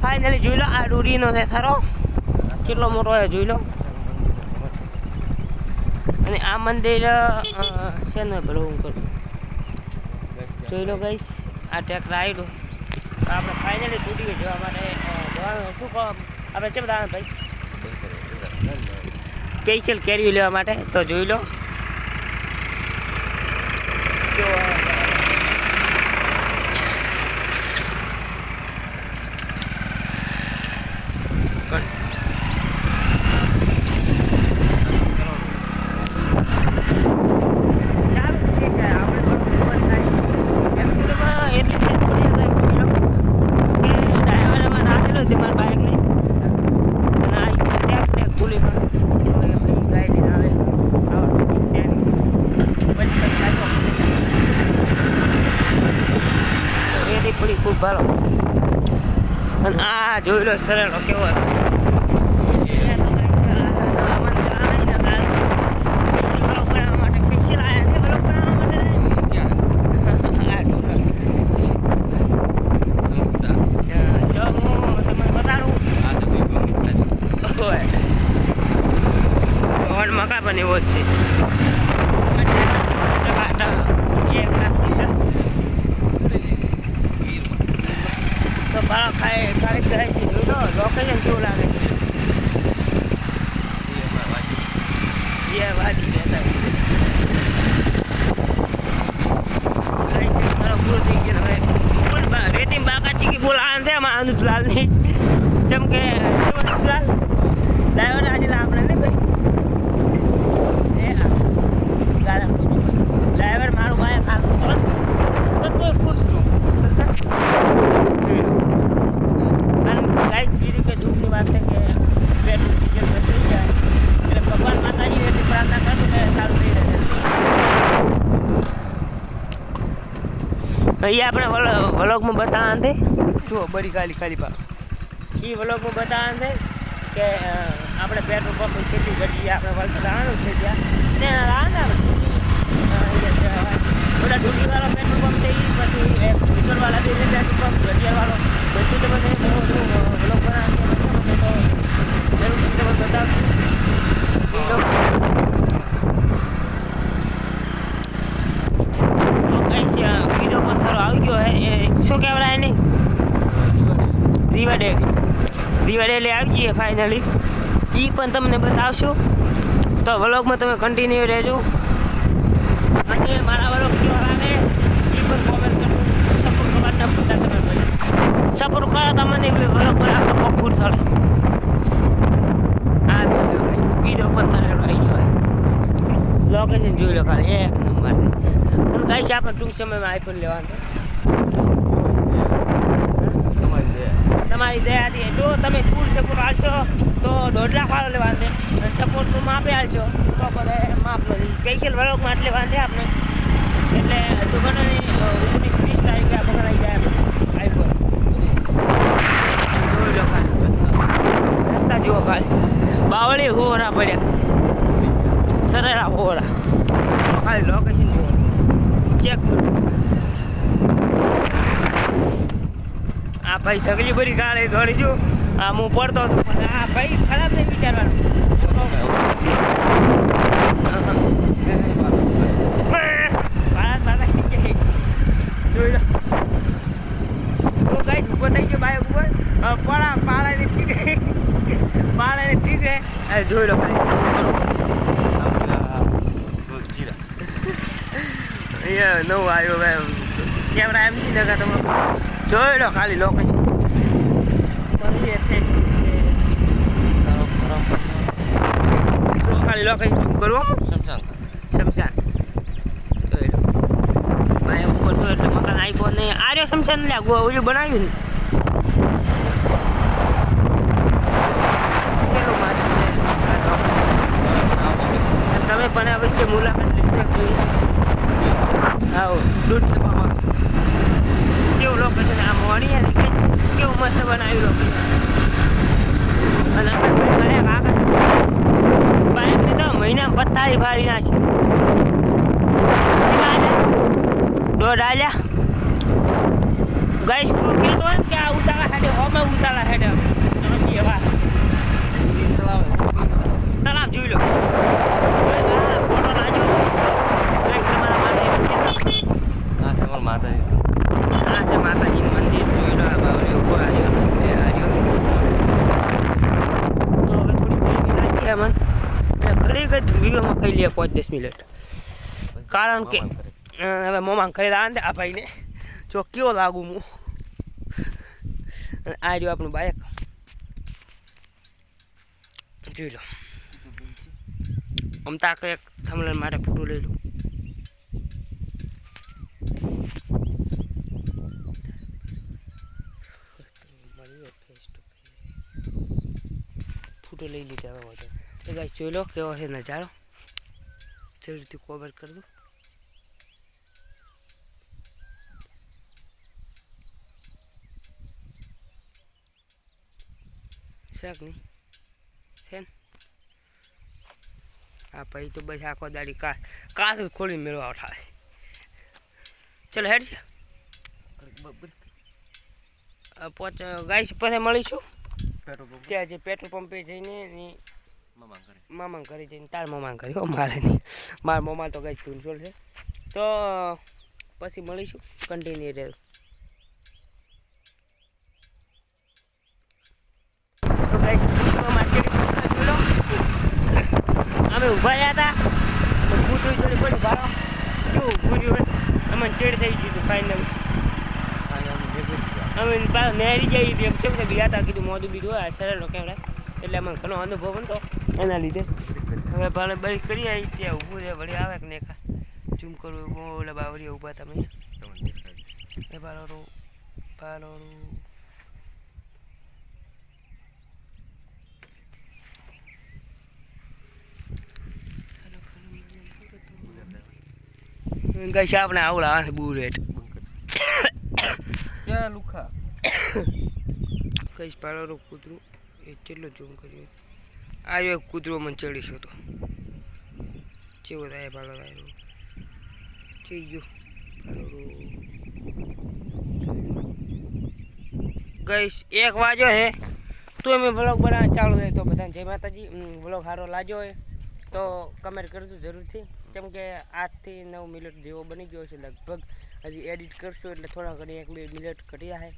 Finally જોઈ લો, આ ડુરીનો છે થરો કેટલો મોટો છે જોઈ લો. અને આ મંદિર છે ને પેલું હું કરું જોઈ લો ગાઈસ, આ ટ્રેક્ટર આવ્યું. આપણે ફાઇનલી ડુરી જોવા માટે જવાનું. શું કહો આપણે કેમ જવાનું ભાઈ? સ્પેશિયલ કેરી લેવા માટે. તો જોઈ લો ખૂબ ભાલો. અને આ જોઈ લો સરળ કેવો મકા પણ એવો જ છે. તો બાળા ખાય ખાલી જાય છે. જોઈ લો લોકેશન કેવું લાગે છે. રેટિંગ બાકા ચીકી બોલાવાનું છે આમાં અનુજલાલની. જેમ કે અનુજલાલ ડ્રાઈવર આજે આપણે નહીં ભાઈ ડ્રાઈવર મારું ભાઈ ખાતું તો ખુશ છું. અને ગાઈસ બીજી કે દુઃખની વાત છે કે પેટ્રોલ ડીઝલ બંધ થઈ જાય એટલે ભગવાન માતાજી એટલી પ્રાર્થના કરું કે સારું થઈ રહે. અહીંયા આપણે વ્લોગમાં બતાવવાનું છે. જુઓ બરી ખાલી પા એ વ્લોગમાં બતાવવાનું છે કે આપણે પેટ્રોલ પંપ કેટલી ઘટી આપણે વળતર આવવાનું છે ત્યાં ને આવવાના બધા ડુંગીવાળો પેટ્રોલ પંપ છે. એ પછી ડીઝલવાળા બી પેટ્રોલ પંપ ઘટિયાવાળો બધું તો બધે વ્લોગ બનાવવાનું તો જરૂર તમને બતાવશું. બીજો પણ સારો આવી ગયો હે. એ શું કહેવાય નહીં રીવા ડેલી આવી ગઈ ફાઇનલી. એ પણ તમને બતાવશું. તો વ્લોગમાં તમે કન્ટિન્યુ રહેજો. અને મારા વ્લોગ કેવા લાગે એ પણ કોમેન્ટ કરજો. સપોર્ટ કરવાના ભૂલતા તમે ભાઈ. સપોર્ટ કરો તમને વ્લોગ બનાવતો બહુ પૂર થશે. હા બીજો પણ સારો આવી ગયો. લોકેશન જોઈ લો ખાલી એક નંબર. અને ગાઈસ આપણે ટૂંક સમયમાં આઈફોન લેવાનું છે. તમારી દયાથી જો તમે ફૂલ સપોર્ટ આપશો તો 1.5 લાખ વાળો લેવાનું છે. અને સપોર્ટનું માપે આપશો તો બધે માપ નથી. સ્પેશિયલ વર્કમાં એટલે લેવાનું છે આપણે. એટલે દુકાનની 19-20 તારીખે આ પકડાઈ જાય આઈફોન. જોઈ લો ખાલી રસ્તા જુઓ ખાલી બાવળી હોરા પડ્યા સરેરા હોરા. ખાલી લોકેશન જુઓ ચેક કરો. આ ભાઈ તકલીફ ભરી ગાડી દોડી જો. આ હું પડતો હતો પણ આ ભાઈ ખરાબ નહીં વિચારવાનું. જોઈ લો હું કઈ ઉભો થઈ ગયો બાઈક ઉપર પાળાને ઠીક રહે. જોઈ લો ભાઈ અહીંયા નવું આવ્યો ભાઈ કેમેરા એમ નહીં દેખા તમે. જોઈ લો ખાલી લોકેશન ખાલી લોકેશન કરવું શમશાન. જોઈ લો ભાઈ ઉપર તો એટલે મકાન આઈફોન નહીં આ રહ્યો શમશાન લે ઓલું બનાવ્યું ને કેટલું મસ્ત છે. તમે પણ અવશ્ય મુલાકાત લેજો. આવો દૂધ કેવું લોકેશન આ મોડી કેવું મસ્ત બનાવ્યું લોકેશન. અને આપણે આગળ બાઇકની તો મહિનામાં પત્તારી ફાડી નાખી. દોઢ આલ્યા ગાઈસ કહેતો હોય કે આ ઉતારા સાથે હોમાં ઉતારા ખાઈ લે 5-10 મિનિટ કારણ કે હવે મોમાં ઘરે આને આ ભાઈને જો કેવો લાગુ હું આ જો આપણું બાઇક જોઈ લો આમ તાક એક થમલન માટે ફોટો લઈ લો ફોટો લઈ લીધા હવે તો ગાઈસ જોઈ લો કેવો છે નજારો જરૂરથી કોમેન્ટ કરી દો શાક નહીં છે ને હા ભાઈ તો બસ આખો દાડી કાસ જ ખોલીને મેળવા ઉઠાવે ચલો હેડ છે ગાઈસ પછી મળીશું ત્યાં જે પેટ્રોલ પંપે જઈને મામા ઘરે જઈને તાર મામા ઘરે હો મારે નહીં મારા મામા તો ગાઈસ ધૂનસોલ છે તો પછી મળીશું કન્ટિન્યુ રહેવું તો ગાઈસ અમે ઊભા રહ્યા હતા તો કૂતરું જોડે પડી ભાડો કેવું પૂર્યું અમને ચેડ થઈ ગયું હતું ફાઇનલ અમે પાછા નેરી જઈ હતી એમ કેમ કે ગયા હતા કીધું મોઢું બીજું હોય સરળ કેવડાય એટલે અમને ઘણો અનુભવ હતો એના લીધે હવે ભાડે બરી કરી આવી ત્યાં ઊભું રહે વળી આવે કે નહીં ઝૂમ કરવું ઓલા બાવરી ઊભા તમે એ પાલોડું ગાઈસ આપણે આવડા આવે બુલેટ ક્યાં લુખા કઈશ પાડો કૂતરું એ કેટલો ઝૂમ કર્યો આવ્યો એક કૂતરો મને ચડીશું તો કેવો થાય પાડો આવ્યો થઈ ગયો ગઈશ 1 વાગ્યો છે તો અમે વ્લોગ બનાવવા ચાલુ થાય તો બધાને જય માતાજી વ્લોગ સારો લાગ્યો હોય તો કમેન્ટ કરજો જરૂરથી કેમ કે 8 થી 9 મિનિટ જેવો બની ગયો છે લગભગ હજી એડિટ કરશું એટલે થોડા ઘણી 1-2 મિનિટ ઘટી જાય